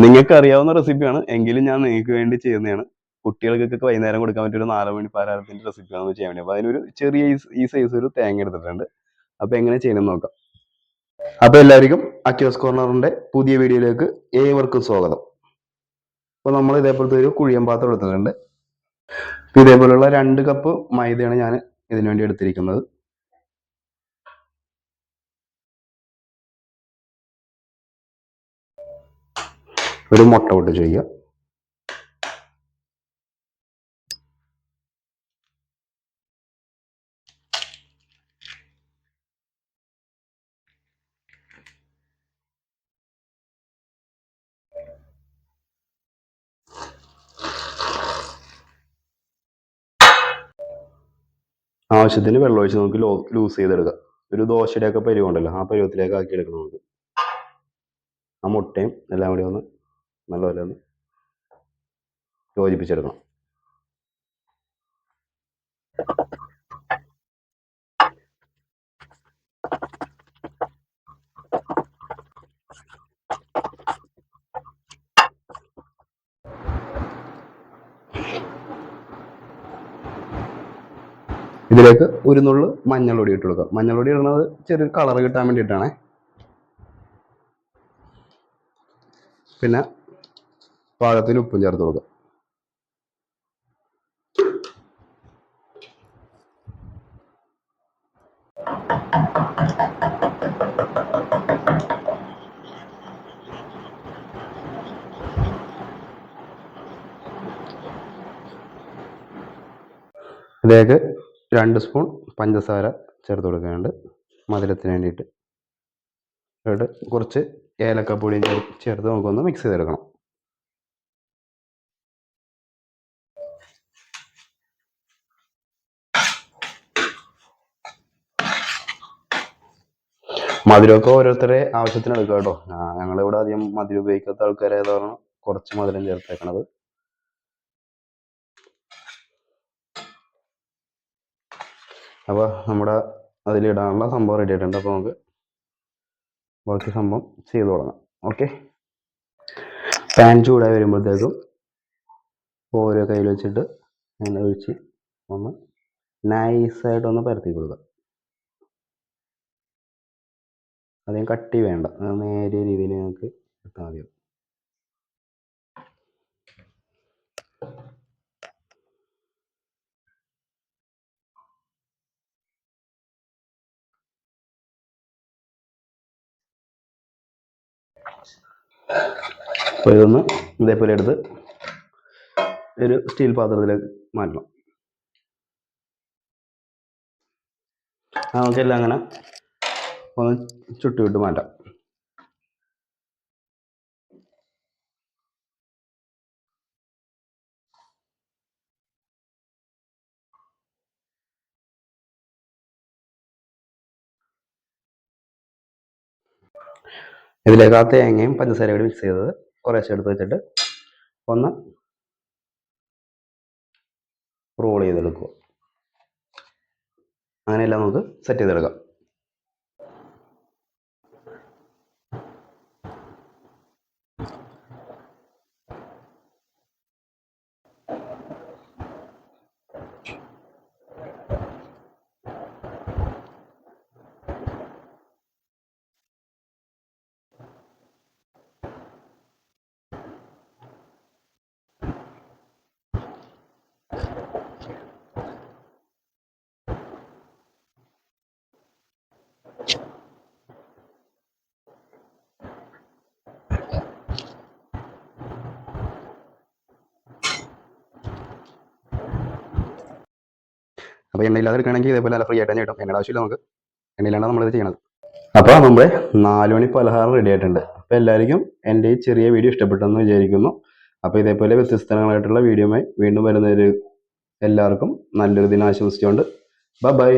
നിങ്ങൾക്ക് അറിയാവുന്ന റെസിപ്പിയാണ് എങ്കിലും ഞാൻ നിങ്ങൾക്ക് വേണ്ടി ചെയ്യുന്നതാണ്. കുട്ടികൾക്കൊക്കെ വൈകുന്നേരം കൊടുക്കാൻ പറ്റിയ ഒരു 4 മണി പലഹാരത്തിന്റെ റെസിപ്പിയാണ് ചെയ്യാൻ വേണ്ടി. അപ്പോൾ അതിനൊരു ചെറിയ ഈ സൈസ് ഒരു തേങ്ങ എടുത്തിട്ടുണ്ട്. അപ്പോൾ എങ്ങനെ ചെയ്യണമെന്ന് നോക്കാം. അപ്പോൾ എല്ലാവർക്കും അക്യൂസ് കോർണറിന്റെ പുതിയ വീഡിയോയിലേക്ക് ഏവർക്കും സ്വാഗതം. അപ്പോൾ നമ്മൾ ഇതേപോലത്തെ ഒരു കുഴിയൻ പാത്രം എടുത്തിട്ടുണ്ട്. ഇതേപോലുള്ള 2 കപ്പ് മൈദയാണ് ഞാൻ ഇതിനു വേണ്ടി എടുത്തിരിക്കുന്നത്. ഒരു മുട്ട പൊട്ടിച്ച് വയ്ക്കുക. ആവശ്യത്തിന് വെള്ളം ഒഴിച്ച് നമുക്ക് ലൂസ് ചെയ്തെടുക്കാം. ഒരു ദോശയുടെയൊക്കെ പരുവുണ്ടല്ലോ, ആ പരുവത്തിലേക്ക് ആക്കി എടുക്കണം. നമുക്ക് ആ മുട്ടയും എല്ലാം കൂടി ഒന്ന് നല്ലപോലെ ഒന്ന് യോജിപ്പിച്ചെടുക്കണം. ഇതിലേക്ക് ഒരു നുള്ളു മഞ്ഞൾപ്പൊടി ഇട്ട് കൊടുക്കാം. മഞ്ഞൾപ്പൊടി ഇടുന്നത് ചെറിയൊരു കളർ കിട്ടാൻ വേണ്ടിയിട്ടാണ്. പിന്നെ പാകത്തിന് ഉപ്പും ചേർത്ത് കൊടുക്കാം. ഇതിലേക്ക് 2 സ്പൂൺ പഞ്ചസാര ചേർത്ത് കൊടുക്കുന്നുണ്ട് മധുരത്തിന് വേണ്ടിയിട്ട്. കുറച്ച് ഏലക്കപ്പൊടിയും ചേർത്ത് നമുക്കൊന്ന് മിക്സ് ചെയ്തെടുക്കണം. മധുരമൊക്കെ ഓരോരുത്തരുടെ ആവശ്യത്തിന് എടുക്കുക കേട്ടോ. ഞങ്ങളിവിടെ അധികം മധുരം ഉപയോഗിക്കാത്ത ആൾക്കാരായതാണ് കുറച്ച് മധുരം ചേർത്തേക്കണത്. അപ്പോൾ നമ്മുടെ അതിലിടാനുള്ള സംഭവം റെഡി ആയിട്ടുണ്ട്. അപ്പോൾ നമുക്ക് ബാക്കി സംഭവം ചെയ്ത് തുടങ്ങാം. ഓക്കെ, പാൻ ചൂടായി വരുമ്പോഴത്തേക്കും ഓരോ കയ്യിൽ വെച്ചിട്ട് എണ്ണ ഒഴിച്ച് ഒന്ന് നൈസായിട്ടൊന്ന് പരത്തി കൊടുക്കുക. അധികം കട്ടി വേണ്ട, നേരിയ രീതിയിൽ നമുക്ക് ഇട്ടാൽ മതി. അപ്പോൾ ഇതൊന്ന് ഇതേപോലെ എടുത്ത് ഒരു സ്റ്റീൽ പാത്രത്തിലേക്ക് മാറ്റണം. നമുക്കെല്ലാം അങ്ങനെ ഒന്ന് ചുട്ടുവിട്ട് മാറ്റാം. ഇതിലേക്ക് ആ തേങ്ങയും പഞ്ചസാരയും കൂടി മിക്സ് ചെയ്തത് കുറേശ്ശെ എടുത്ത് വെച്ചിട്ട് ഒന്ന് റോൾ ചെയ്തെടുക്കുക. അങ്ങനെയെല്ലാം നമുക്ക് സെറ്റ് ചെയ്തെടുക്കാം. അപ്പോൾ എണ്ണയില്ലാതെ എടുക്കുകയാണെങ്കിൽ ഇതേപോലെ നല്ല ഫ്രീ ആയിട്ട് തന്നെ കിട്ടും. എണ്ണയുടെ ആവശ്യമില്ല നമുക്ക്, എണ്ണയിലാണ് നമ്മളിത് ചെയ്യണത്. അപ്പോൾ നമ്മുടെ 4 മണി പലഹാരം റെഡി ആയിട്ടുണ്ട്. അപ്പോൾ എല്ലാവർക്കും എൻ്റെ ഈ ചെറിയ വീഡിയോ ഇഷ്ടപ്പെട്ടെന്ന് വിചാരിക്കുന്നു. അപ്പോൾ ഇതേപോലെ വ്യത്യസ്തങ്ങളായിട്ടുള്ള വീഡിയോയുമായി വീണ്ടും വരുന്നവർ എല്ലാവർക്കും നല്ലൊരു ദിനം ആശംസിച്ചുകൊണ്ട് ബൈ.